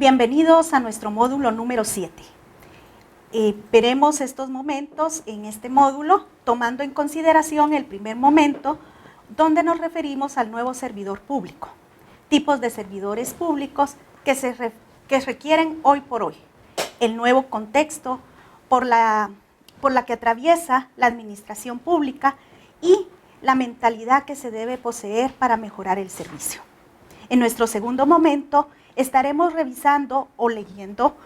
Bienvenidos a nuestro módulo número 7. Veremos estos momentos en este módulo, tomando en consideración el primer momento, donde nos referimos al nuevo servidor público, tipos de servidores públicos que requieren hoy por hoy, el nuevo contexto por la que atraviesa la administración pública y la mentalidad que se debe poseer para mejorar el servicio. En nuestro segundo momento estaremos revisando o leyendo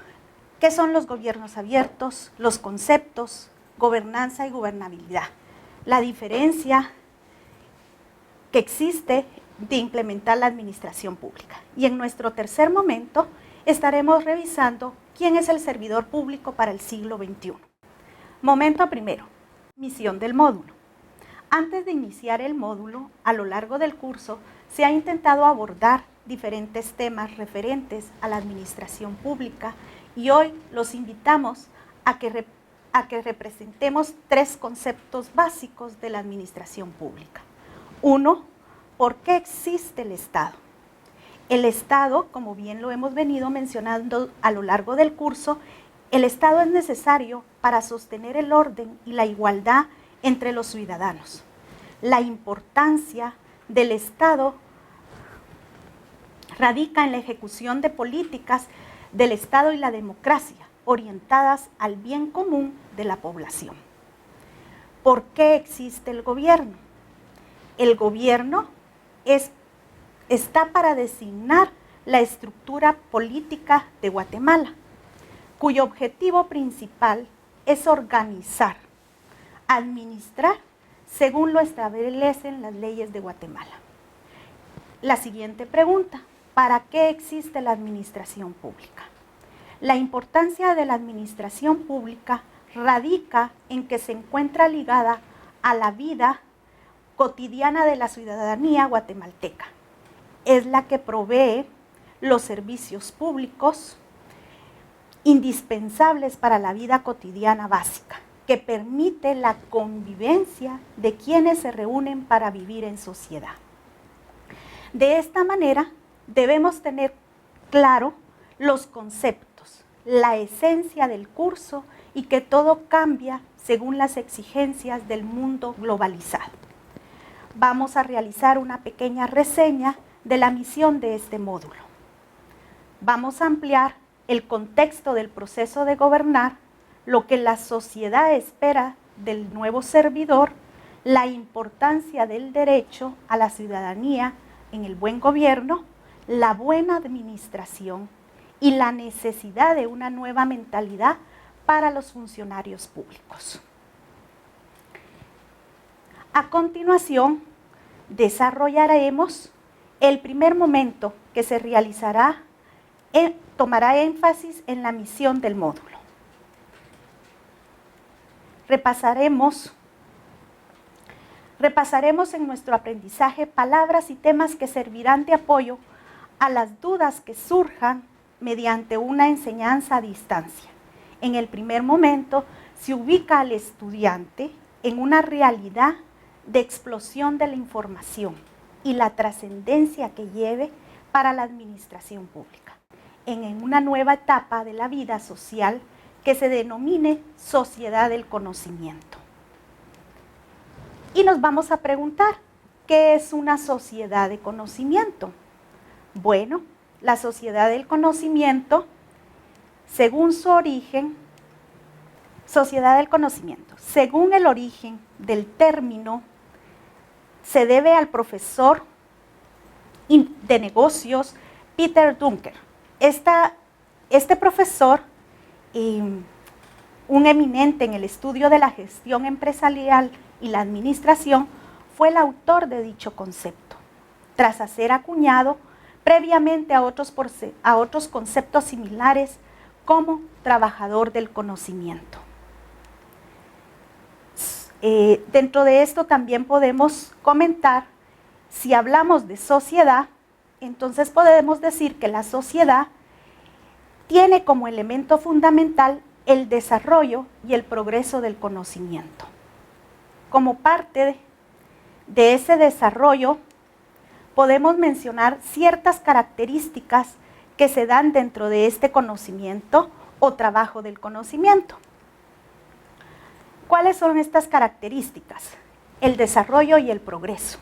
qué son los gobiernos abiertos, los conceptos, gobernanza y gobernabilidad, la diferencia que existe de implementar la administración pública. Y en nuestro tercer momento estaremos revisando quién es el servidor público para el siglo XXI. Momento primero, misión del módulo. Antes de iniciar el módulo, a lo largo del curso se ha intentado abordar diferentes temas referentes a la administración pública y hoy los invitamos a que representemos tres conceptos básicos de la administración pública. Uno, ¿por qué existe el Estado? El Estado, como bien lo hemos venido mencionando a lo largo del curso, el Estado es necesario para sostener el orden y la igualdad entre los ciudadanos. La importancia del Estado radica en la ejecución de políticas del Estado y la democracia, orientadas al bien común de la población. ¿Por qué existe el gobierno? El gobierno está para designar la estructura política de Guatemala, cuyo objetivo principal es organizar, administrar, según lo establecen las leyes de Guatemala. La siguiente pregunta, ¿para qué existe la administración pública? La importancia de la administración pública radica en que se encuentra ligada a la vida cotidiana de la ciudadanía guatemalteca. Es la que provee los servicios públicos indispensables para la vida cotidiana básica, que permite la convivencia de quienes se reúnen para vivir en sociedad. De esta manera, debemos tener claro los conceptos, la esencia del curso y que todo cambia según las exigencias del mundo globalizado. Vamos a realizar una pequeña reseña de la misión de este módulo. Vamos a ampliar el contexto del proceso de gobernar, lo que la sociedad espera del nuevo servidor, la importancia del derecho a la ciudadanía en el buen gobierno, la buena administración y la necesidad de una nueva mentalidad para los funcionarios públicos. A continuación, desarrollaremos el primer momento que se realizará, tomará énfasis en la misión del módulo. Repasaremos en nuestro aprendizaje palabras y temas que servirán de apoyo a las dudas que surjan mediante una enseñanza a distancia. En el primer momento se ubica al estudiante en una realidad de explosión de la información y la trascendencia que lleve para la administración pública, en una nueva etapa de la vida social que se denomine sociedad del conocimiento. Y nos vamos a preguntar, ¿qué es una sociedad de conocimiento? Bueno, la sociedad del conocimiento, según su origen, sociedad del conocimiento, según el origen del término, se debe al profesor de negocios Peter Drucker. Este profesor, un eminente en el estudio de la gestión empresarial y la administración, fue el autor de dicho concepto, tras hacer acuñado previamente a otros conceptos similares como trabajador del conocimiento. Dentro de esto también podemos comentar, si hablamos de sociedad, entonces podemos decir que la sociedad tiene como elemento fundamental el desarrollo y el progreso del conocimiento. Como parte de ese desarrollo, podemos mencionar ciertas características que se dan dentro de este conocimiento o trabajo del conocimiento. ¿Cuáles son estas características? El desarrollo y el progreso,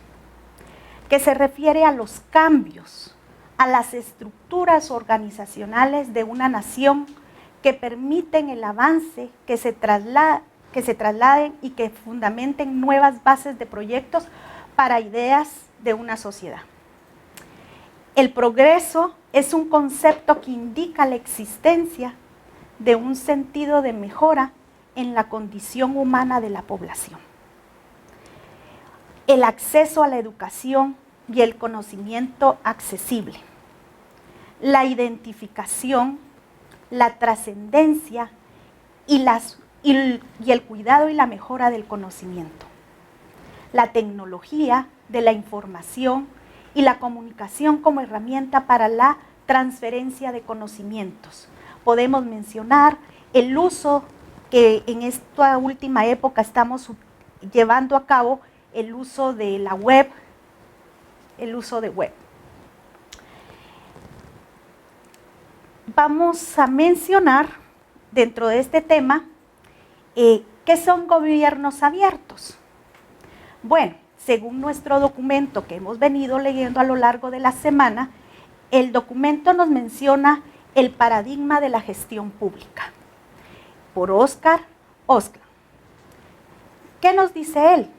que se refiere a los cambios, a las estructuras organizacionales de una nación que permiten el avance, que se trasladen y que fundamenten nuevas bases de proyectos para ideas de una sociedad. El progreso es un concepto que indica la existencia de un sentido de mejora en la condición humana de la población. El acceso a la educación y el conocimiento accesible, la identificación, la trascendencia y el cuidado y la mejora del conocimiento, la tecnología de la información y la comunicación como herramienta para la transferencia de conocimientos. Podemos mencionar el uso que en esta última época estamos llevando a cabo, el uso de la web, el uso de web. Vamos a mencionar dentro de este tema qué son gobiernos abiertos. Bueno, según nuestro documento que hemos venido leyendo a lo largo de la semana, el documento nos menciona el paradigma de la gestión pública, por Oscar Osklam. ¿Qué nos dice él?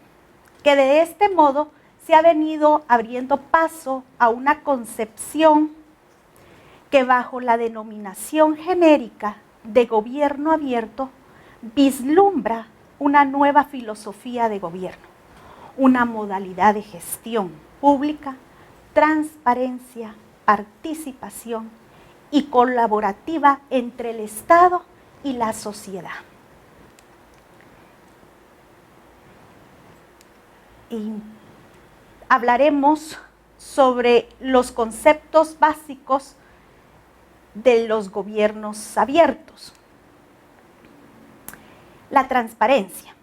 Que de este modo se ha venido abriendo paso a una concepción que bajo la denominación genérica de gobierno abierto vislumbra una nueva filosofía de gobierno, una modalidad de gestión pública, transparencia, participación y colaborativa entre el Estado y la sociedad. Y hablaremos sobre los conceptos básicos de los gobiernos abiertos. La transparencia.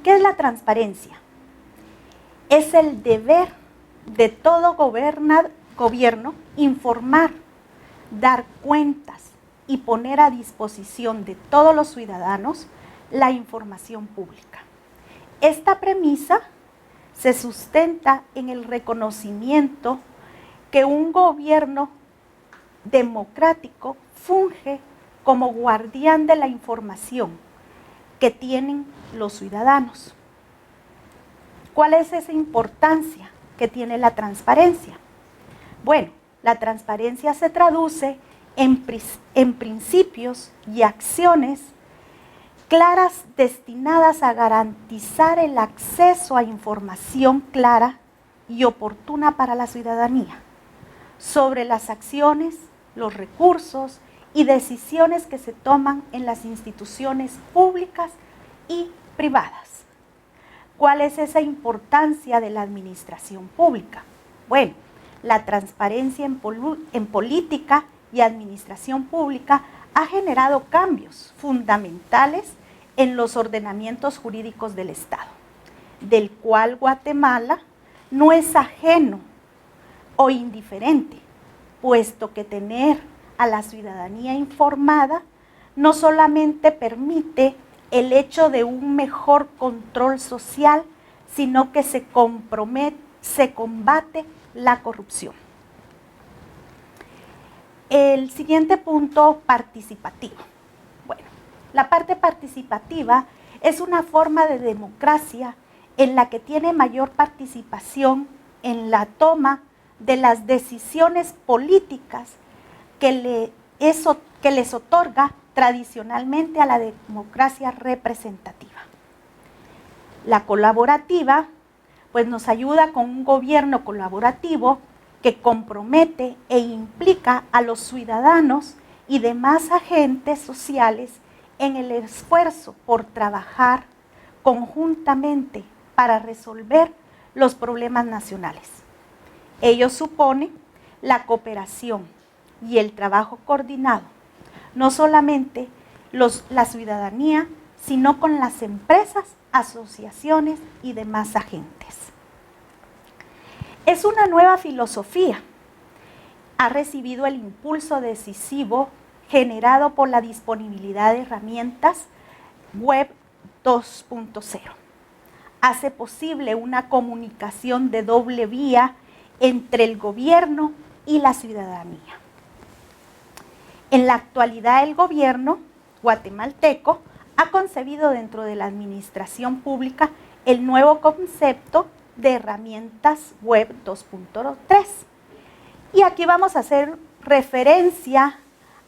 ¿Qué es la transparencia? Es el deber de todo gobierno informar, dar cuentas y poner a disposición de todos los ciudadanos la información pública. Esta premisa se sustenta en el reconocimiento que un gobierno democrático funge como guardián de la información que tienen los ciudadanos. ¿Cuál es esa importancia que tiene la transparencia? Bueno, la transparencia se traduce en principios y acciones claras destinadas a garantizar el acceso a información clara y oportuna para la ciudadanía sobre las acciones, los recursos y decisiones que se toman en las instituciones públicas y privadas. ¿Cuál es esa importancia de la administración pública? Bueno, la transparencia en política y administración pública ha generado cambios fundamentales en los ordenamientos jurídicos del Estado, del cual Guatemala no es ajeno o indiferente, puesto que tener a la ciudadanía informada no solamente permite el hecho de un mejor control social, sino que se combate la corrupción. El siguiente punto, participativo. Bueno, la parte participativa es una forma de democracia en la que tiene mayor participación en la toma de las decisiones políticas que les otorga tradicionalmente a la democracia representativa. La colaborativa, pues nos ayuda con un gobierno colaborativo que compromete e implica a los ciudadanos y demás agentes sociales en el esfuerzo por trabajar conjuntamente para resolver los problemas nacionales. Ello supone la cooperación y el trabajo coordinado, no solamente la ciudadanía, sino con las empresas, asociaciones y demás agentes. Es una nueva filosofía ha recibido el impulso decisivo generado por la disponibilidad de herramientas web 2.0. Hace posible una comunicación de doble vía entre el gobierno y la ciudadanía. En la actualidad, el gobierno guatemalteco ha concebido dentro de la administración pública el nuevo concepto de herramientas web 2.3. Y aquí vamos a hacer referencia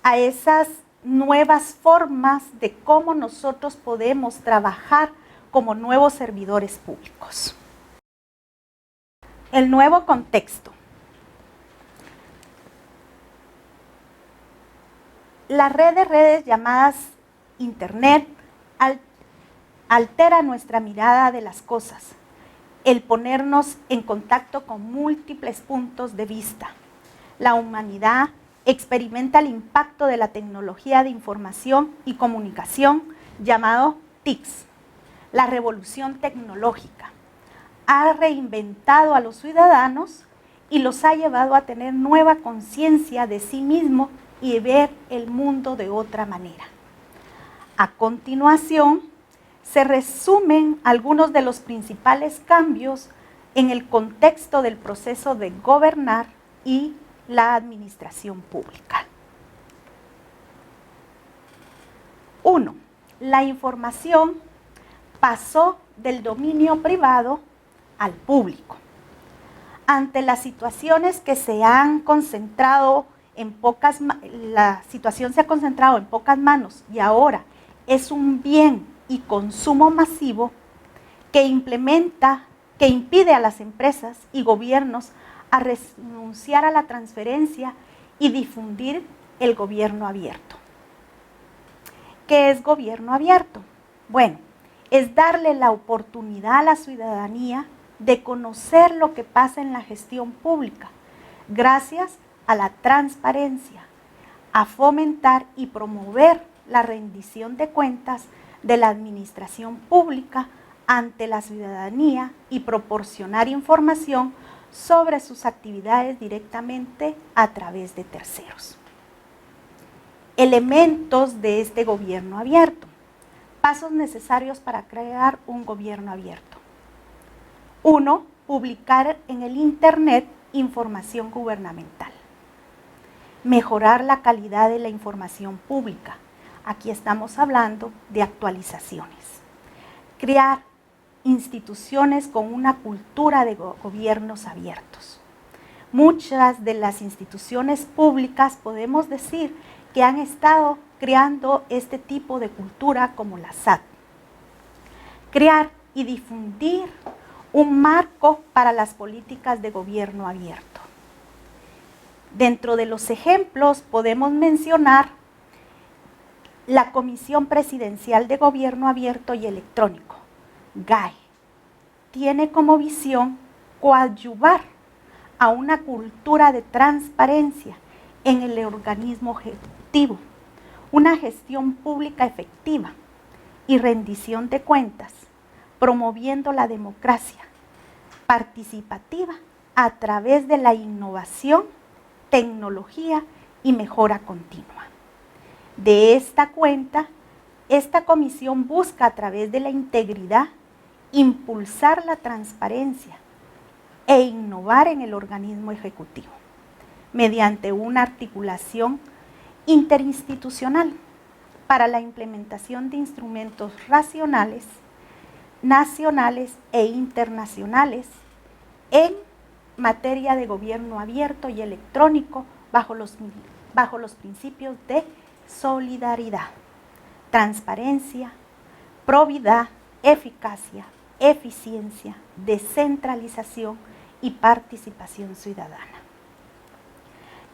a esas nuevas formas de cómo nosotros podemos trabajar como nuevos servidores públicos. El nuevo contexto. La red de redes llamadas Internet altera nuestra mirada de las cosas, el ponernos en contacto con múltiples puntos de vista. La humanidad experimenta el impacto de la tecnología de información y comunicación llamado TICs. La revolución tecnológica ha reinventado a los ciudadanos y los ha llevado a tener nueva conciencia de sí mismo y ver el mundo de otra manera. A continuación, se resumen algunos de los principales cambios en el contexto del proceso de gobernar y la administración pública. 1. La información pasó del dominio privado al público. Ante las situaciones que se han concentrado la situación se ha concentrado en pocas manos y ahora es un bien y consumo masivo que impide a las empresas y gobiernos a renunciar a la transferencia y difundir el gobierno abierto. ¿Qué es gobierno abierto? Bueno, es darle la oportunidad a la ciudadanía de conocer lo que pasa en la gestión pública, gracias a la transparencia, a fomentar y promover la rendición de cuentas de la administración pública ante la ciudadanía y proporcionar información sobre sus actividades directamente a través de terceros. Elementos de este gobierno abierto. Pasos necesarios para crear un gobierno abierto. 1. Publicar en el Internet información gubernamental. Mejorar la calidad de la información pública. Aquí estamos hablando de actualizaciones. Crear instituciones con una cultura de gobiernos abiertos. Muchas de las instituciones públicas podemos decir que han estado creando este tipo de cultura como la SAT. Crear y difundir un marco para las políticas de gobierno abierto. Dentro de los ejemplos podemos mencionar la Comisión Presidencial de Gobierno Abierto y Electrónico, GAE. Tiene como visión coadyuvar a una cultura de transparencia en el organismo ejecutivo, una gestión pública efectiva y rendición de cuentas, promoviendo la democracia participativa a través de la innovación, tecnología y mejora continua. De esta cuenta, esta comisión busca a través de la integridad impulsar la transparencia e innovar en el organismo ejecutivo mediante una articulación interinstitucional para la implementación de instrumentos racionales, nacionales e internacionales en materia de gobierno abierto y electrónico bajo los principios de solidaridad, transparencia, probidad, eficacia, eficiencia, descentralización y participación ciudadana.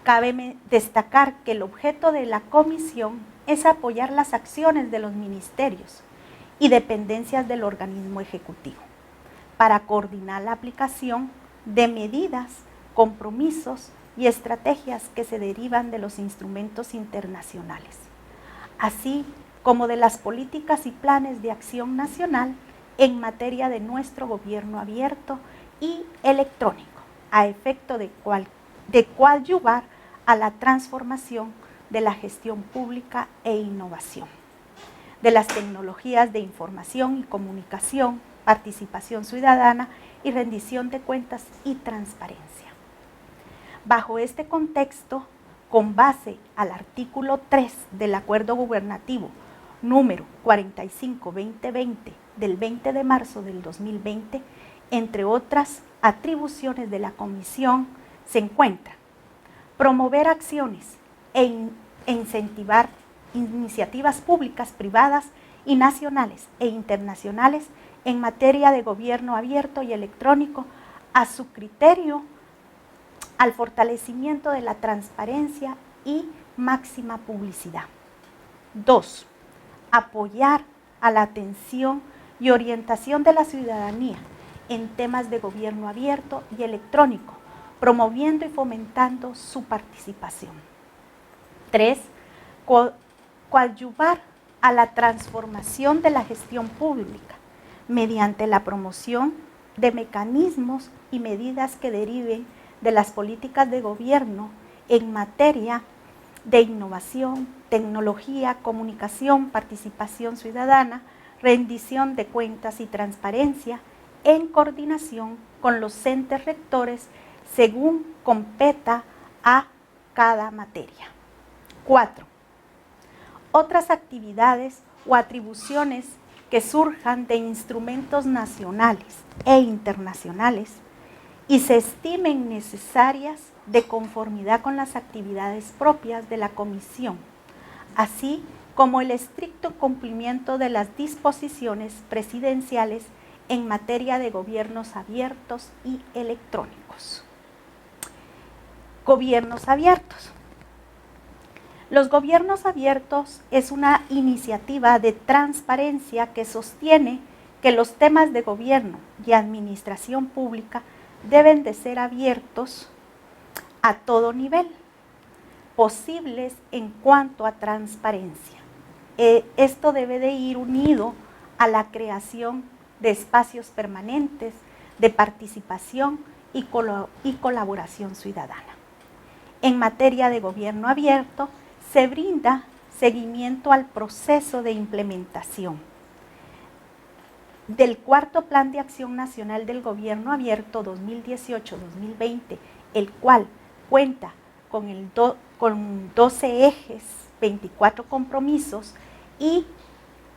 Cabe destacar que el objeto de la comisión es apoyar las acciones de los ministerios y dependencias del organismo ejecutivo para coordinar la aplicación de medidas, compromisos y estrategias que se derivan de los instrumentos internacionales, así como de las políticas y planes de acción nacional en materia de nuestro gobierno abierto y electrónico, a efecto de coadyuvar a la transformación de la gestión pública e innovación, de las tecnologías de información y comunicación, participación ciudadana y rendición de cuentas y transparencia. Bajo este contexto, con base al artículo 3 del Acuerdo Gubernativo número 45-2020 del 20 de marzo del 2020, entre otras atribuciones de la Comisión, se encuentra promover acciones e incentivar iniciativas públicas, privadas y nacionales e internacionales en materia de gobierno abierto y electrónico a su criterio, al fortalecimiento de la transparencia y máxima publicidad. 2. Apoyar a la atención y orientación de la ciudadanía en temas de gobierno abierto y electrónico, promoviendo y fomentando su participación. 3. Coadyuvar a la transformación de la gestión pública mediante la promoción de mecanismos y medidas que deriven de las políticas de gobierno en materia de innovación, tecnología, comunicación, participación ciudadana, rendición de cuentas y transparencia, en coordinación con los entes rectores según competa a cada materia. 4. Otras actividades o atribuciones que surjan de instrumentos nacionales e internacionales y se estimen necesarias de conformidad con las actividades propias de la Comisión, así como el estricto cumplimiento de las disposiciones presidenciales en materia de gobiernos abiertos y electrónicos. Gobiernos abiertos. Los gobiernos abiertos es una iniciativa de transparencia que sostiene que los temas de gobierno y administración pública deben de ser abiertos a todo nivel, posibles en cuanto a transparencia. Esto debe de ir unido a la creación de espacios permanentes de participación y colaboración ciudadana. En materia de gobierno abierto, se brinda seguimiento al proceso de implementación del Cuarto Plan de Acción Nacional del Gobierno Abierto 2018-2020, el cual cuenta con 12 ejes, 24 compromisos y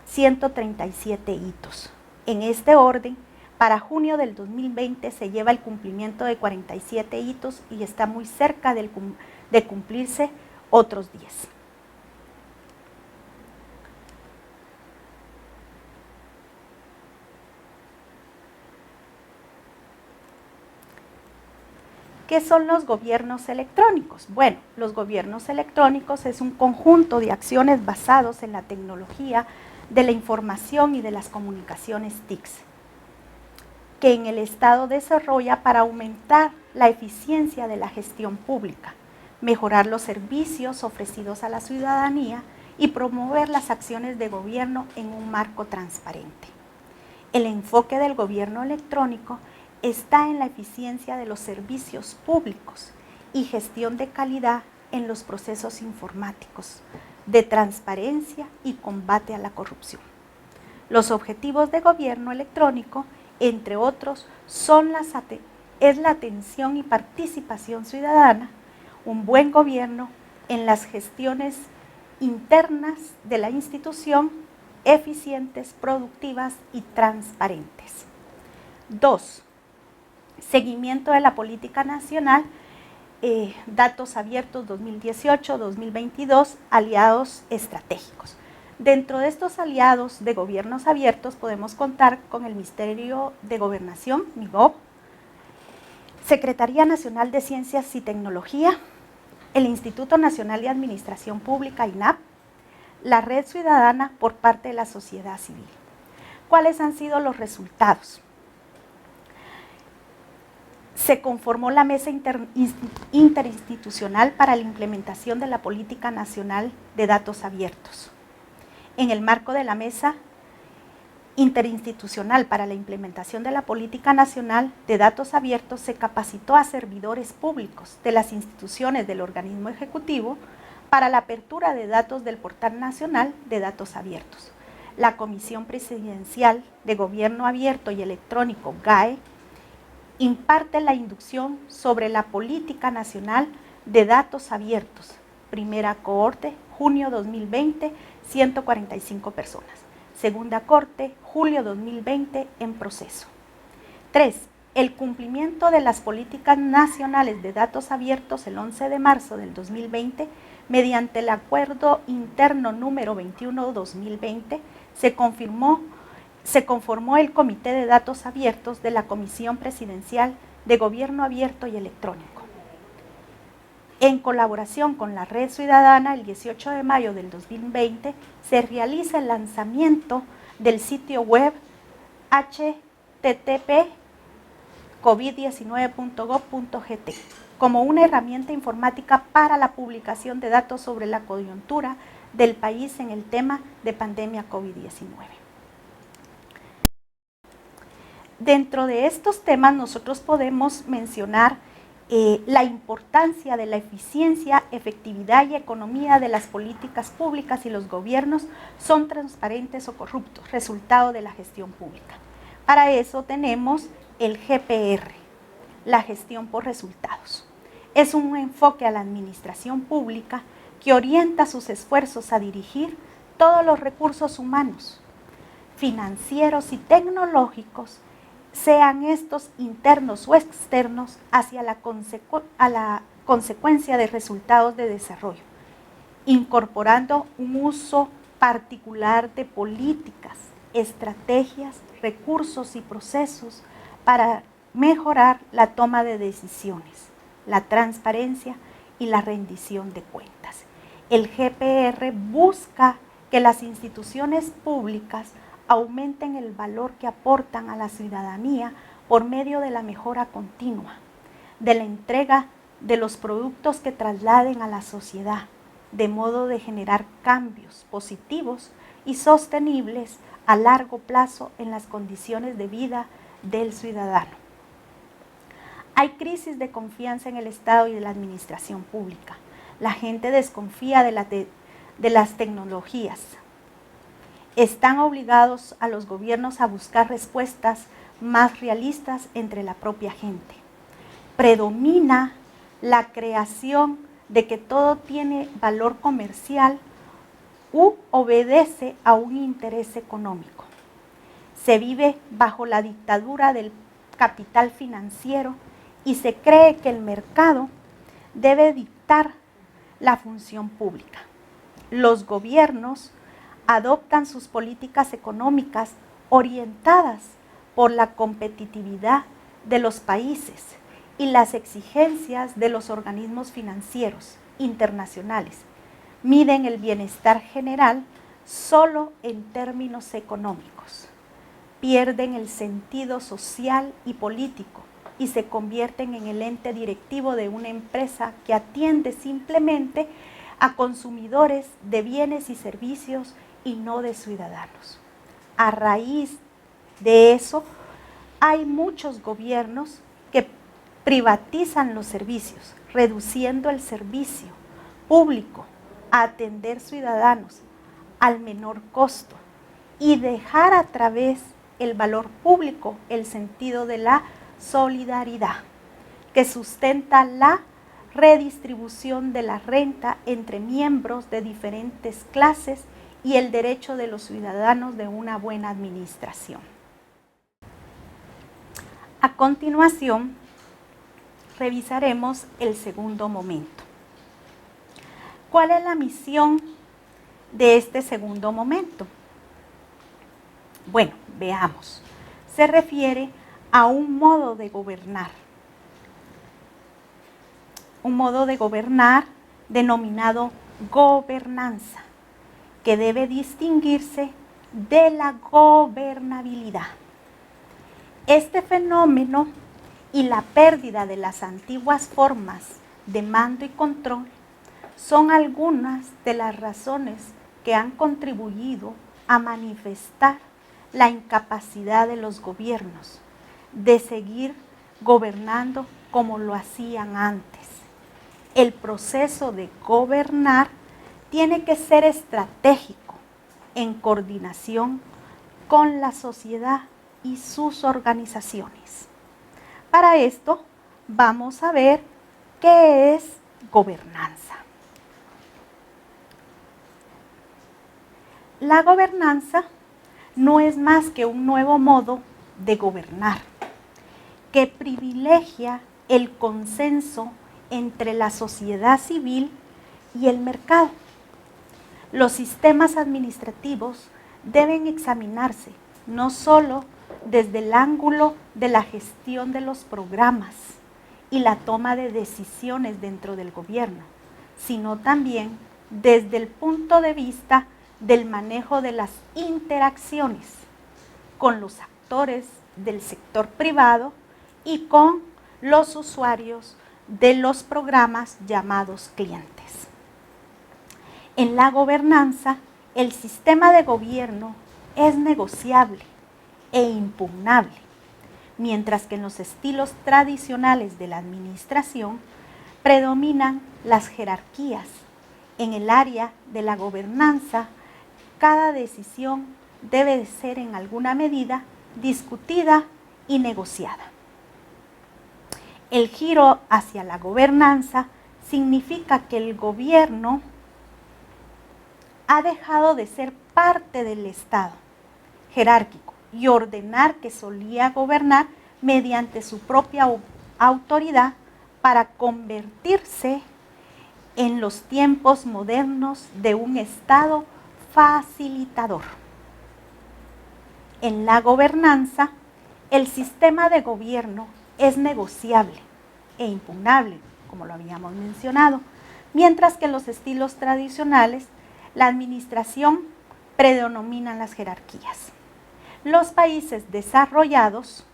137 hitos. En este orden, para junio del 2020 se lleva el cumplimiento de 47 hitos y está muy cerca de cumplirse otros 10. ¿Qué son los gobiernos electrónicos? Bueno, los gobiernos electrónicos es un conjunto de acciones basados en la tecnología de la información y de las comunicaciones TICs, que en el Estado desarrolla para aumentar la eficiencia de la gestión pública, mejorar los servicios ofrecidos a la ciudadanía y promover las acciones de gobierno en un marco transparente. El enfoque del gobierno electrónico está en la eficiencia de los servicios públicos y gestión de calidad en los procesos informáticos, de transparencia y combate a la corrupción. Los objetivos de gobierno electrónico, entre otros, es la atención y participación ciudadana, un buen gobierno en las gestiones internas de la institución, eficientes, productivas y transparentes. 2. Seguimiento de la política nacional, datos abiertos 2018-2022, aliados estratégicos. Dentro de estos aliados de gobiernos abiertos podemos contar con el Ministerio de Gobernación, MIGOB, Secretaría Nacional de Ciencias y Tecnología, el Instituto Nacional de Administración Pública, INAP, la Red Ciudadana por parte de la sociedad civil. ¿Cuáles han sido los resultados? Se conformó la Mesa Interinstitucional para la Implementación de la Política Nacional de Datos Abiertos. En el marco de la mesa Interinstitucional para la Implementación de la Política Nacional de Datos Abiertos se capacitó a servidores públicos de las instituciones del organismo ejecutivo para la apertura de datos del Portal Nacional de Datos Abiertos. La Comisión Presidencial de Gobierno Abierto y Electrónico, GAE, imparte la inducción sobre la Política Nacional de Datos Abiertos. Primera cohorte, junio 2020, 145 personas. Segunda corte, julio 2020, en proceso. 3. El cumplimiento de las políticas nacionales de datos abiertos el 11 de marzo del 2020, mediante el Acuerdo Interno número 21-2020, se conformó el Comité de Datos Abiertos de la Comisión Presidencial de Gobierno Abierto y Electrónico. En colaboración con la Red Ciudadana, el 18 de mayo del 2020, se realiza el lanzamiento del sitio web http://covid19.gov.gt como una herramienta informática para la publicación de datos sobre la coyuntura del país en el tema de pandemia COVID-19. Dentro de estos temas nosotros podemos mencionar la importancia de la eficiencia, efectividad y economía de las políticas públicas y los gobiernos son transparentes o corruptos, resultado de la gestión pública. Para eso tenemos el GPR, la gestión por resultados. Es un enfoque a la administración pública que orienta sus esfuerzos a dirigir todos los recursos humanos, financieros y tecnológicos, sean estos internos o externos, hacia la consecuencia de resultados de desarrollo, incorporando un uso particular de políticas, estrategias, recursos y procesos para mejorar la toma de decisiones, la transparencia y la rendición de cuentas. El GPR busca que las instituciones públicas aumenten el valor que aportan a la ciudadanía por medio de la mejora continua, de la entrega de los productos que trasladen a la sociedad, de modo de generar cambios positivos y sostenibles a largo plazo en las condiciones de vida del ciudadano. Hay crisis de confianza en el Estado y de la administración pública. La gente desconfía de las tecnologías. Están obligados a los gobiernos a buscar respuestas más realistas entre la propia gente. Predomina la creación de que todo tiene valor comercial u obedece a un interés económico. Se vive bajo la dictadura del capital financiero y se cree que el mercado debe dictar la función pública. Los gobiernos adoptan sus políticas económicas orientadas por la competitividad de los países y las exigencias de los organismos financieros internacionales. Miden el bienestar general solo en términos económicos. Pierden el sentido social y político y se convierten en el ente directivo de una empresa que atiende simplemente a consumidores de bienes y servicios y no de ciudadanos. A raíz de eso, hay muchos gobiernos que privatizan los servicios, reduciendo el servicio público a atender ciudadanos al menor costo y dejar a través el valor público el sentido de la solidaridad, que sustenta la redistribución de la renta entre miembros de diferentes clases y el derecho de los ciudadanos de una buena administración. A continuación, revisaremos el segundo momento. ¿Cuál es la misión de este segundo momento? Bueno, veamos. Se refiere a un modo de gobernar. Un modo de gobernar denominado gobernanza, que debe distinguirse de la gobernabilidad. Este fenómeno y la pérdida de las antiguas formas de mando y control son algunas de las razones que han contribuido a manifestar la incapacidad de los gobiernos de seguir gobernando como lo hacían antes. El proceso de gobernar tiene que ser estratégico, en coordinación con la sociedad y sus organizaciones. Para esto, vamos a ver qué es gobernanza. La gobernanza no es más que un nuevo modo de gobernar que privilegia el consenso entre la sociedad civil y el mercado. Los sistemas administrativos deben examinarse no solo desde el ángulo de la gestión de los programas y la toma de decisiones dentro del gobierno, sino también desde el punto de vista del manejo de las interacciones con los actores del sector privado y con los usuarios de los programas llamados clientes. En la gobernanza, el sistema de gobierno es negociable e impugnable, mientras que en los estilos tradicionales de la administración predominan las jerarquías. En el área de la gobernanza, cada decisión debe de ser en alguna medida discutida y negociada. El giro hacia la gobernanza significa que el gobierno ha dejado de ser parte del Estado jerárquico y ordenar que solía gobernar mediante su propia autoridad para convertirse en los tiempos modernos de un Estado facilitador. En la gobernanza, el sistema de gobierno es negociable e impugnable, como lo habíamos mencionado, mientras que en los estilos tradicionales, la administración predominan las jerarquías. Los países desarrollados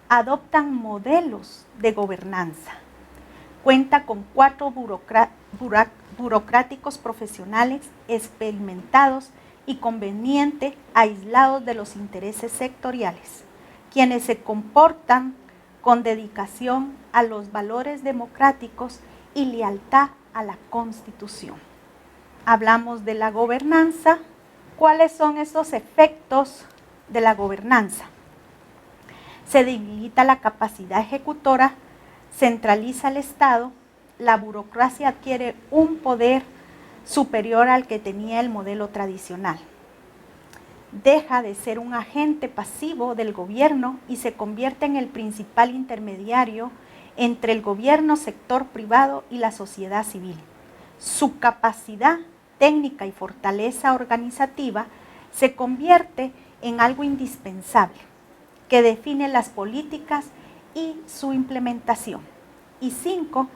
adoptan modelos de gobernanza. Cuenta con 4 burocráticos profesionales experimentados y conveniente, aislados de los intereses sectoriales, quienes se comportan con dedicación a los valores democráticos y lealtad a la Constitución. Hablamos de la gobernanza. ¿Cuáles son esos efectos de la gobernanza? Se debilita la capacidad ejecutora, centraliza el Estado, la burocracia adquiere un poder superior al que tenía el modelo tradicional. Deja de ser un agente pasivo del gobierno y se convierte en el principal intermediario entre el gobierno, sector privado y la sociedad civil. Su capacidad técnica y fortaleza organizativa se convierte en algo indispensable que define las políticas y su implementación. Y 5,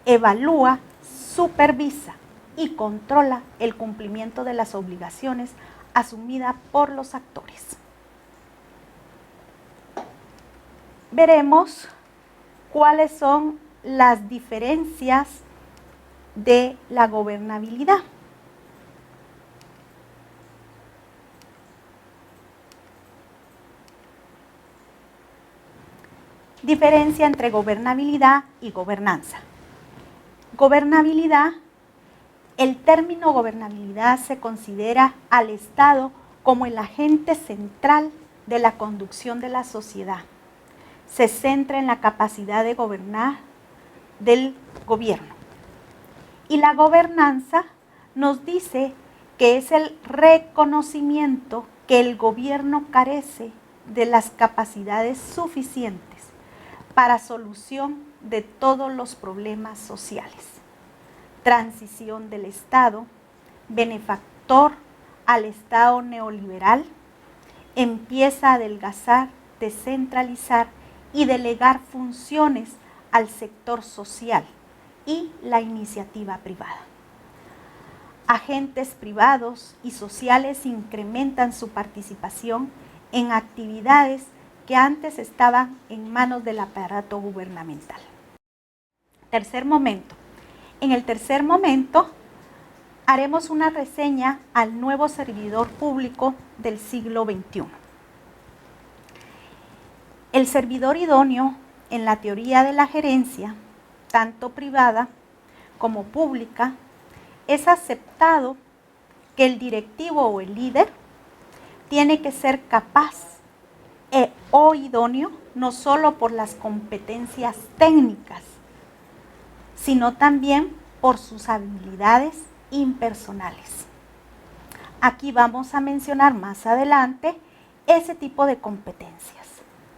evalúa, supervisa y controla el cumplimiento de las obligaciones asumidas por los actores. Veremos cuáles son las diferencias de la gobernabilidad. Diferencia entre gobernabilidad y gobernanza. Gobernabilidad. El término gobernabilidad se considera al Estado como el agente central de la conducción de la sociedad. Se centra en la capacidad de gobernar del gobierno. Y la gobernanza nos dice que es el reconocimiento que el gobierno carece de las capacidades suficientes para solución de todos los problemas sociales. Transición del Estado, benefactor al Estado neoliberal, empieza a adelgazar, descentralizar y delegar funciones al sector social y la iniciativa privada. Agentes privados y sociales incrementan su participación en actividades que antes estaban en manos del aparato gubernamental. Tercer momento. En el tercer momento haremos una reseña al nuevo servidor público del siglo XXI. El servidor idóneo en la teoría de la gerencia, tanto privada como pública, es aceptado que el directivo o el líder tiene que ser capaz o idóneo no solo por las competencias técnicas, sino también por sus habilidades impersonales. Aquí vamos a mencionar más adelante ese tipo de competencias,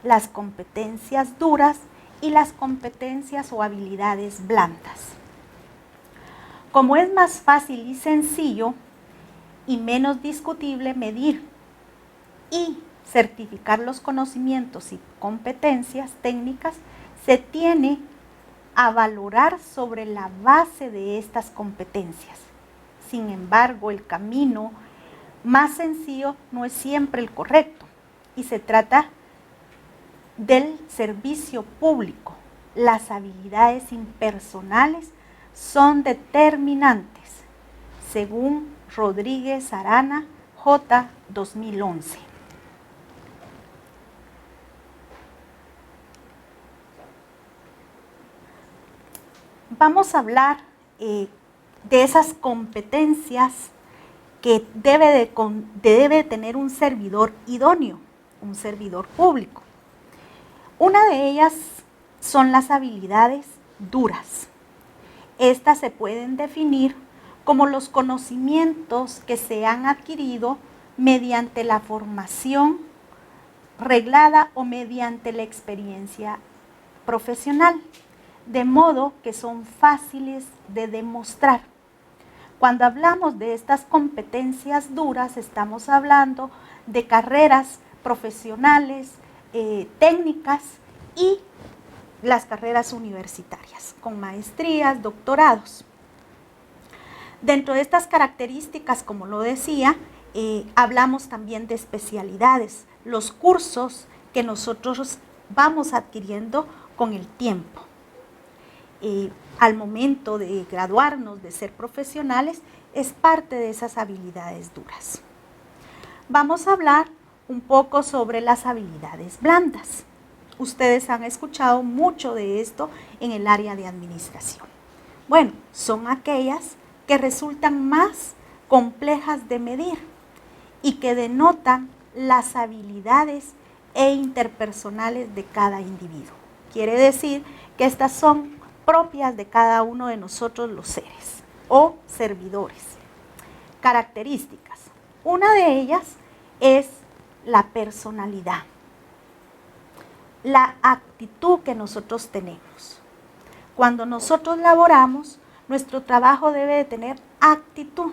las competencias duras y las competencias o habilidades blandas. Como es más fácil y sencillo y menos discutible medir y certificar los conocimientos y competencias técnicas, se tiene a valorar sobre la base de estas competencias. Sin embargo, el camino más sencillo no es siempre el correcto y se trata del servicio público. Las habilidades impersonales son determinantes, según Rodríguez Arana, J. 2011. Vamos a hablar de esas competencias que debe tener un servidor idóneo, un servidor público. Una de ellas son las habilidades duras. Estas se pueden definir como los conocimientos que se han adquirido mediante la formación reglada o mediante la experiencia profesional, de modo que son fáciles de demostrar. Cuando hablamos de estas competencias duras, estamos hablando de carreras profesionales, técnicas y las carreras universitarias, con maestrías, doctorados. Dentro de estas características, como lo decía, hablamos también de especialidades, los cursos que nosotros vamos adquiriendo con el tiempo. Al momento de graduarnos, de ser profesionales, es parte de esas habilidades duras. Vamos a hablar un poco sobre las habilidades blandas. Ustedes han escuchado mucho de esto en el área de administración. Bueno, son aquellas que resultan más complejas de medir y que denotan las habilidades interpersonales de cada individuo. Quiere decir que estas son propias de cada uno de nosotros los seres o servidores. Características. Una de ellas es la personalidad, la actitud que nosotros tenemos. Cuando nosotros laboramos, nuestro trabajo debe de tener actitud.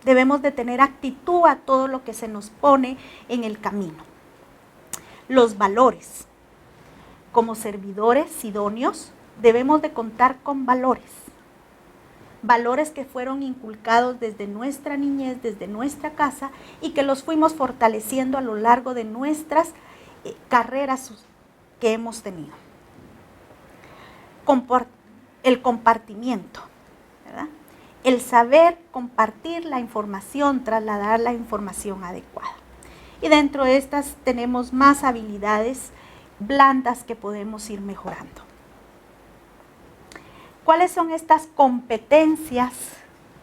Debemos de tener actitud a todo lo que se nos pone en el camino. Los valores. Como servidores idóneos, debemos de contar con valores. Valores que fueron inculcados desde nuestra niñez, desde nuestra casa, y que los fuimos fortaleciendo a lo largo de nuestras carreras que hemos tenido. El compartimiento, ¿verdad? El saber compartir la información, trasladar la información adecuada. Y dentro de estas tenemos más habilidades blandas que podemos ir mejorando. ¿Cuáles son estas competencias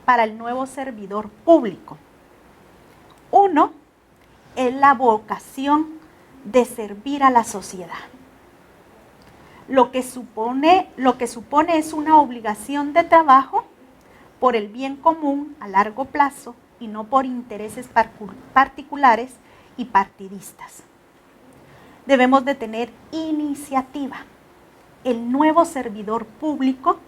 para el nuevo servidor público? Uno es la vocación de servir a la sociedad. Lo que supone es una obligación de trabajo por el bien común a largo plazo y no por intereses particulares y partidistas. Debemos de tener iniciativa. El nuevo servidor público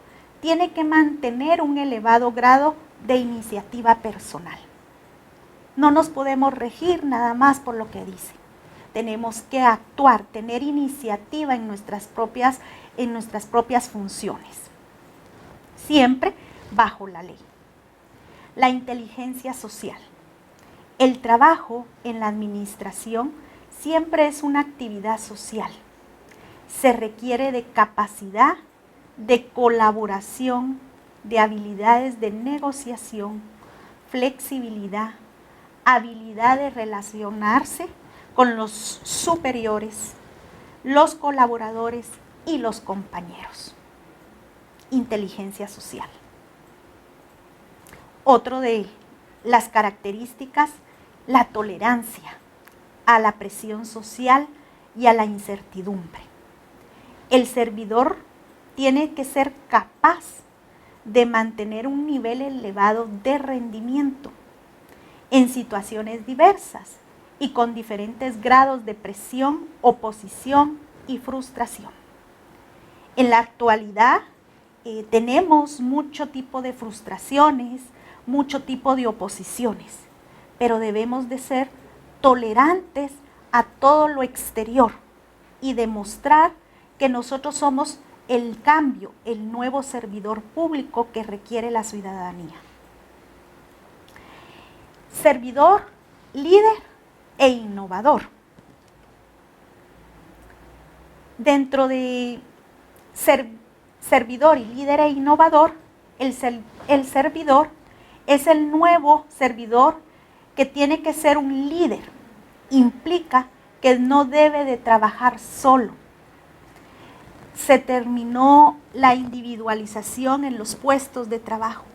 tiene que mantener un elevado grado de iniciativa personal. No nos podemos regir nada más por lo que dice. Tenemos que actuar, tener iniciativa en nuestras propias funciones. Siempre bajo la ley. La inteligencia social. El trabajo en la administración siempre es una actividad social. Se requiere de capacidad, de colaboración, de habilidades de negociación, flexibilidad, habilidad de relacionarse con los superiores, los colaboradores y los compañeros. Inteligencia social. Otro de las características, la tolerancia a la presión social y a la incertidumbre. El servidor tiene que ser capaz de mantener un nivel elevado de rendimiento en situaciones diversas y con diferentes grados de presión, oposición y frustración. En la actualidad tenemos mucho tipo de frustraciones, mucho tipo de oposiciones, pero debemos de ser tolerantes a todo lo exterior y demostrar que nosotros somos el cambio, el nuevo servidor público que requiere la ciudadanía. Servidor, líder e innovador. Dentro de servidor y líder e innovador, el servidor es el nuevo servidor que tiene que ser un líder. Implica que no debe de trabajar solo. Se terminó la individualización en los puestos de trabajo.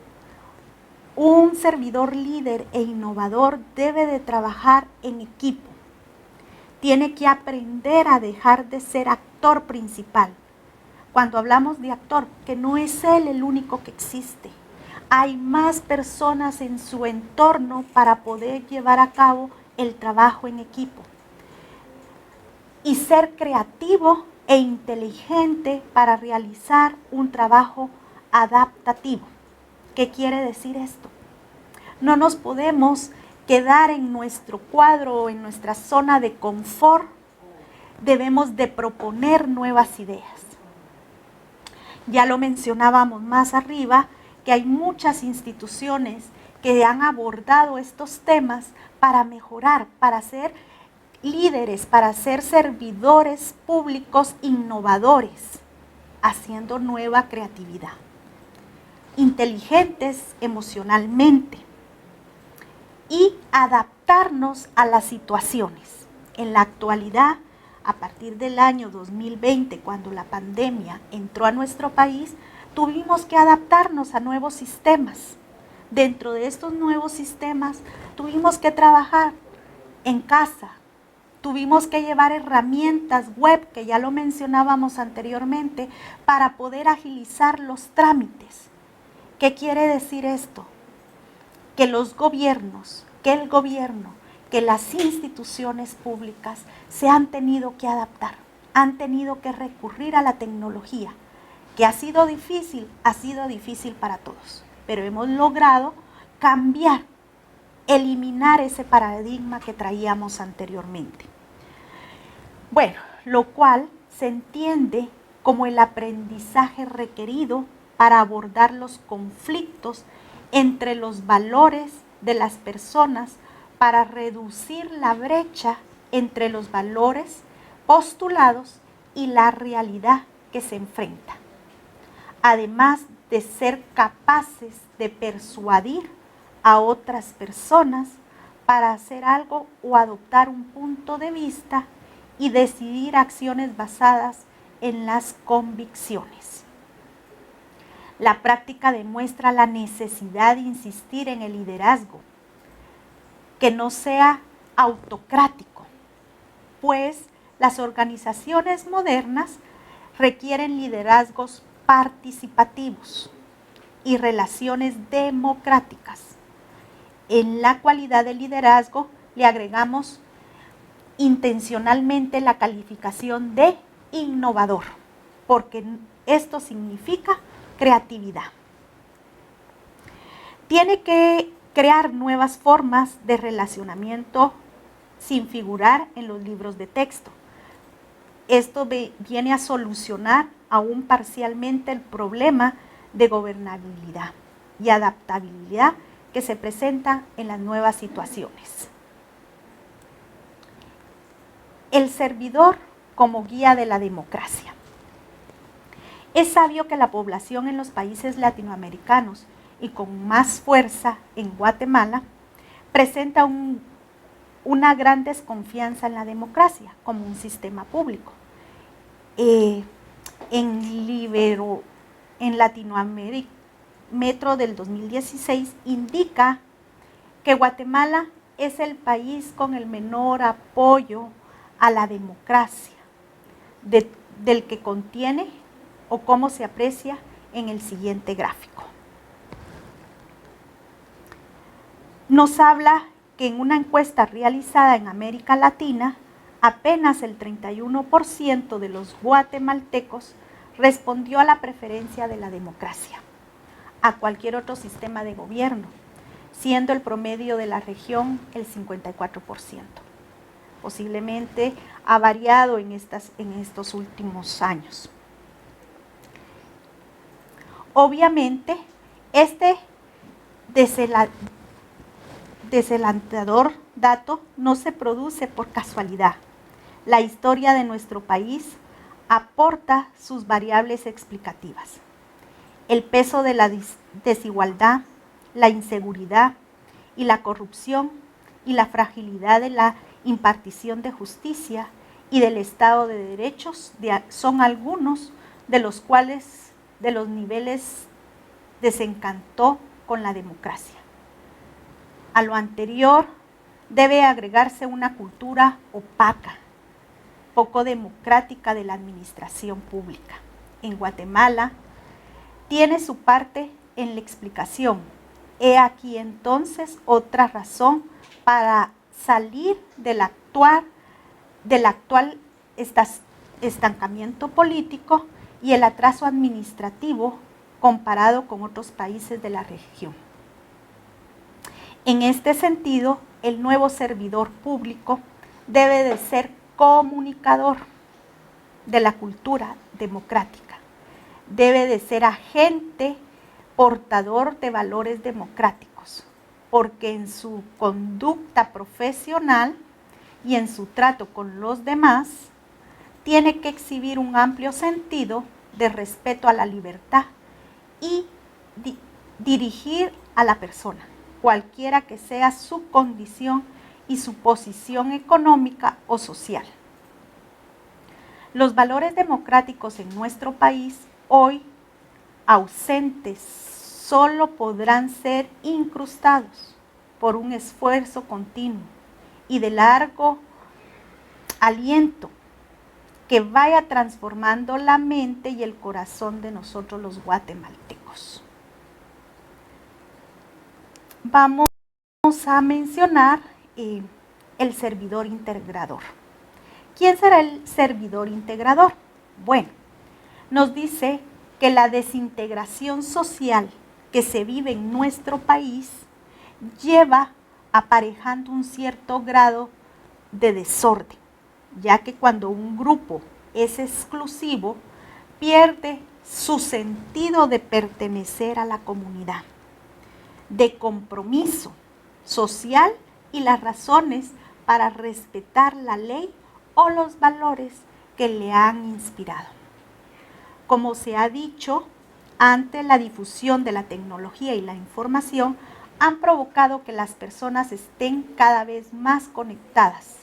Un servidor líder e innovador debe de trabajar en equipo. Tiene que aprender a dejar de ser actor principal. Cuando hablamos de actor, que no es él el único que existe. Hay más personas en su entorno para poder llevar a cabo el trabajo en equipo. Y ser creativo e inteligente para realizar un trabajo adaptativo. ¿Qué quiere decir esto? No nos podemos quedar en nuestro cuadro o en nuestra zona de confort. Debemos de proponer nuevas ideas. Ya lo mencionábamos más arriba, que hay muchas instituciones que han abordado estos temas para mejorar, para ser líderes, para ser servidores públicos innovadores, haciendo nueva creatividad. Inteligentes emocionalmente y adaptarnos a las situaciones. En la actualidad, a partir del año 2020, cuando la pandemia entró a nuestro país, tuvimos que adaptarnos a nuevos sistemas. Dentro de estos nuevos sistemas, tuvimos que trabajar en casa, tuvimos que llevar herramientas web, que ya lo mencionábamos anteriormente, para poder agilizar los trámites. ¿Qué quiere decir esto? Que los gobiernos, que el gobierno, que las instituciones públicas se han tenido que adaptar, han tenido que recurrir a la tecnología, que ha sido difícil para todos, pero hemos logrado cambiar, eliminar ese paradigma que traíamos anteriormente. Bueno, lo cual se entiende como el aprendizaje requerido para abordar los conflictos entre los valores de las personas, para reducir la brecha entre los valores postulados y la realidad que se enfrenta. Además de ser capaces de persuadir a otras personas para hacer algo o adoptar un punto de vista y decidir acciones basadas en las convicciones. La práctica demuestra la necesidad de insistir en el liderazgo, que no sea autocrático, pues las organizaciones modernas requieren liderazgos participativos y relaciones democráticas. En la cualidad de liderazgo le agregamos intencionalmente la calificación de innovador, porque esto significa creatividad. Tiene que crear nuevas formas de relacionamiento sin figurar en los libros de texto. Esto viene a solucionar aún parcialmente el problema de gobernabilidad y adaptabilidad que se presenta en las nuevas situaciones. El servidor como guía de la democracia. Es sabio que la población en los países latinoamericanos y con más fuerza en Guatemala presenta una gran desconfianza en la democracia como un sistema público. en Libero, en Latinoamérica, Metro del 2016, indica que Guatemala es el país con el menor apoyo a la democracia, del que contiene o cómo se aprecia en el siguiente gráfico. Nos habla que en una encuesta realizada en América Latina, apenas el 31% de los guatemaltecos respondió a la preferencia de la democracia a cualquier otro sistema de gobierno, siendo el promedio de la región el 54%. Posiblemente ha variado en estos últimos años. Obviamente, este desalentador dato no se produce por casualidad. La historia de nuestro país aporta sus variables explicativas. El peso de la desigualdad, la inseguridad y la corrupción y la fragilidad de la impartición de justicia y del Estado de Derechos son algunos de los niveles desencantó con la democracia. A lo anterior debe agregarse una cultura opaca, poco democrática de la administración pública. En Guatemala tiene su parte en la explicación. He aquí entonces otra razón para salir del actual estancamiento político y el atraso administrativo comparado con otros países de la región. En este sentido, el nuevo servidor público debe de ser comunicador de la cultura democrática. Debe de ser agente portador de valores democráticos, porque en su conducta profesional y en su trato con los demás, tiene que exhibir un amplio sentido de respeto a la libertad y dirigir a la persona, cualquiera que sea su condición y su posición económica o social. Los valores democráticos en nuestro país hoy ausentes solo podrán ser incrustados por un esfuerzo continuo y de largo aliento que vaya transformando la mente y el corazón de nosotros los guatemaltecos. Vamos a mencionar el servidor integrador. ¿Quién será el servidor integrador? Bueno, nos dice que la desintegración social que se vive en nuestro país lleva aparejando un cierto grado de desorden, ya que cuando un grupo es exclusivo, pierde su sentido de pertenecer a la comunidad, de compromiso social y las razones para respetar la ley o los valores que le han inspirado. Como se ha dicho, ante la difusión de la tecnología y la información, han provocado que las personas estén cada vez más conectadas,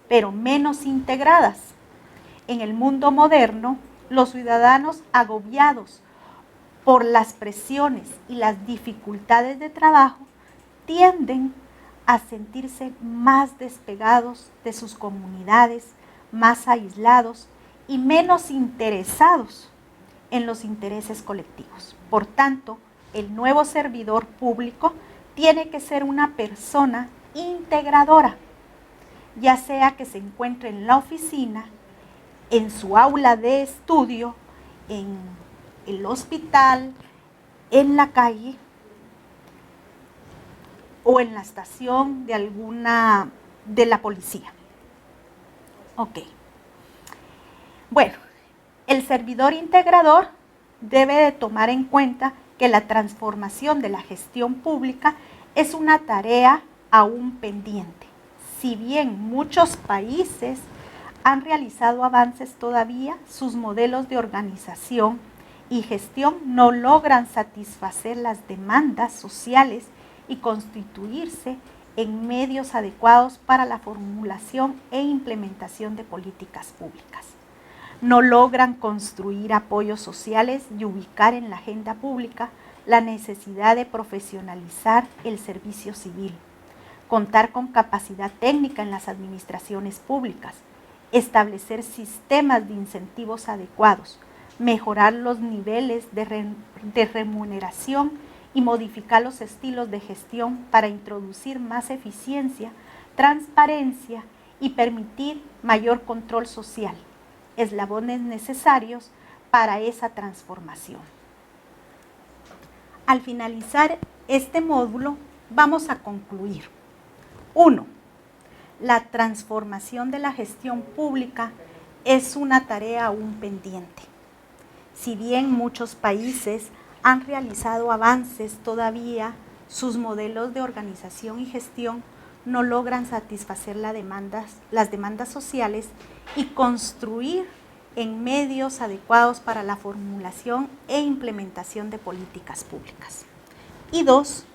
pero menos integradas. En el mundo moderno, los ciudadanos agobiados por las presiones y las dificultades de trabajo tienden a sentirse más despegados de sus comunidades, más aislados y menos interesados en los intereses colectivos. Por tanto, el nuevo servidor público tiene que ser una persona integradora, ya sea que se encuentre en la oficina, en su aula de estudio, en el hospital, en la calle o en la estación de la policía. Ok. Bueno, el servidor integrador debe de tomar en cuenta que la transformación de la gestión pública es una tarea aún pendiente. Si bien muchos países han realizado avances todavía, sus modelos de organización y gestión no logran satisfacer las demandas sociales y constituirse en medios adecuados para la formulación e implementación de políticas públicas. no logran construir apoyos sociales y ubicar en la agenda pública la necesidad de profesionalizar el servicio civil, contar con capacidad técnica en las administraciones públicas, establecer sistemas de incentivos adecuados, mejorar los niveles de remuneración y modificar los estilos de gestión para introducir más eficiencia, transparencia y permitir mayor control social, eslabones necesarios para esa transformación. Al finalizar este módulo, vamos a concluir. 1. La transformación de la gestión pública es una tarea aún pendiente. Si bien muchos países han realizado avances, todavía sus modelos de organización y gestión no logran satisfacer las demandas sociales y construir en medios adecuados para la formulación e implementación de políticas públicas. Y 2,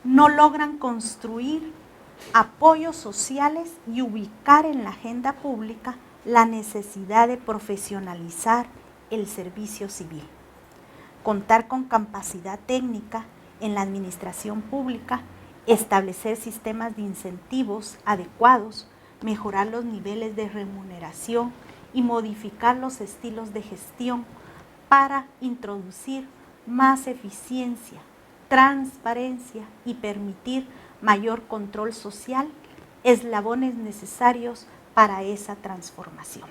no logran construir apoyos sociales y ubicar en la agenda pública la necesidad de profesionalizar el servicio civil, contar con capacidad técnica en la administración pública, establecer sistemas de incentivos adecuados, mejorar los niveles de remuneración y modificar los estilos de gestión para introducir más eficiencia, transparencia y permitir mayor control social, eslabones necesarios para esa transformación.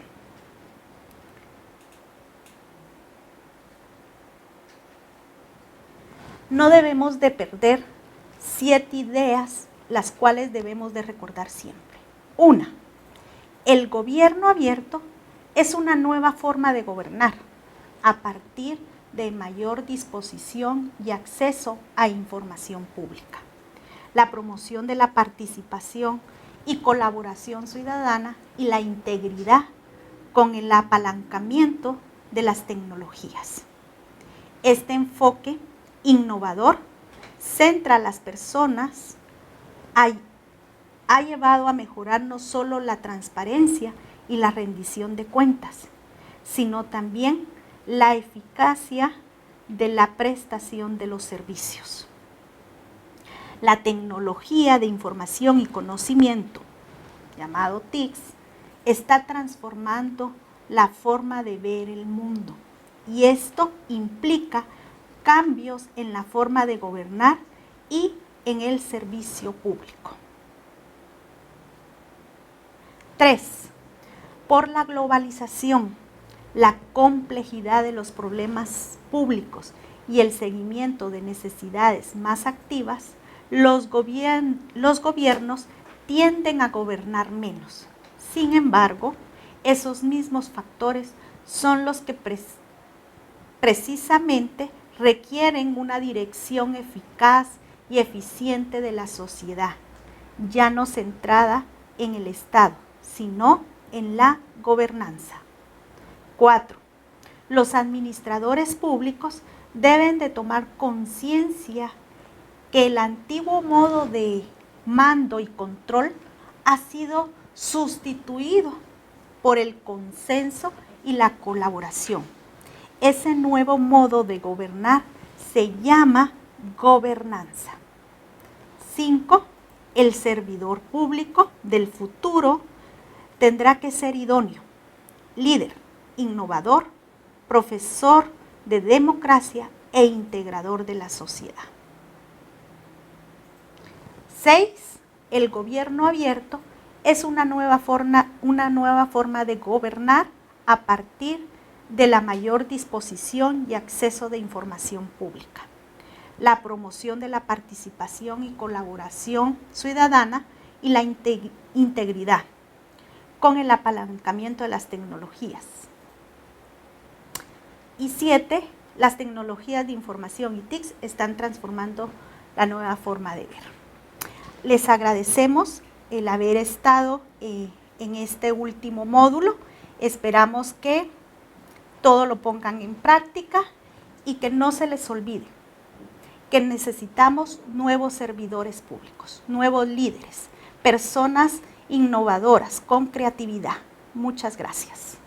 No debemos de perder 7 ideas, las cuales debemos de recordar siempre. 1. El gobierno abierto es una nueva forma de gobernar a partir de mayor disposición y acceso a información pública. La promoción de la participación y colaboración ciudadana y la integridad con el apalancamiento de las tecnologías. Este enfoque innovador centra a las personas, ha llevado a mejorar no solo la transparencia y la rendición de cuentas, sino también la eficacia de la prestación de los servicios. La tecnología de información y conocimiento, llamado TICS, está transformando la forma de ver el mundo y esto implica cambios en la forma de gobernar y en el servicio público. 3. Por la globalización, la complejidad de los problemas públicos y el seguimiento de necesidades más activas, los gobiernos tienden a gobernar menos. Sin embargo, esos mismos factores son los que precisamente requieren una dirección eficaz y eficiente de la sociedad, ya no centrada en el Estado, sino en la gobernanza. 4. Los administradores públicos deben de tomar conciencia que el antiguo modo de mando y control ha sido sustituido por el consenso y la colaboración. Ese nuevo modo de gobernar se llama gobernanza. 5. El servidor público del futuro tendrá que ser idóneo, líder, innovador, profesor de democracia e integrador de la sociedad. 6. El gobierno abierto es una nueva forma de gobernar a partir de la mayor disposición y acceso de información pública, la promoción de la participación y colaboración ciudadana y la integridad con el apalancamiento de las tecnologías. Y 7. Las tecnologías de información y TICS están transformando la nueva forma de ver. Les agradecemos el haber estado en este último módulo. Esperamos que todo lo pongan en práctica y que no se les olvide que necesitamos nuevos servidores públicos, nuevos líderes, personas innovadoras con creatividad. Muchas gracias.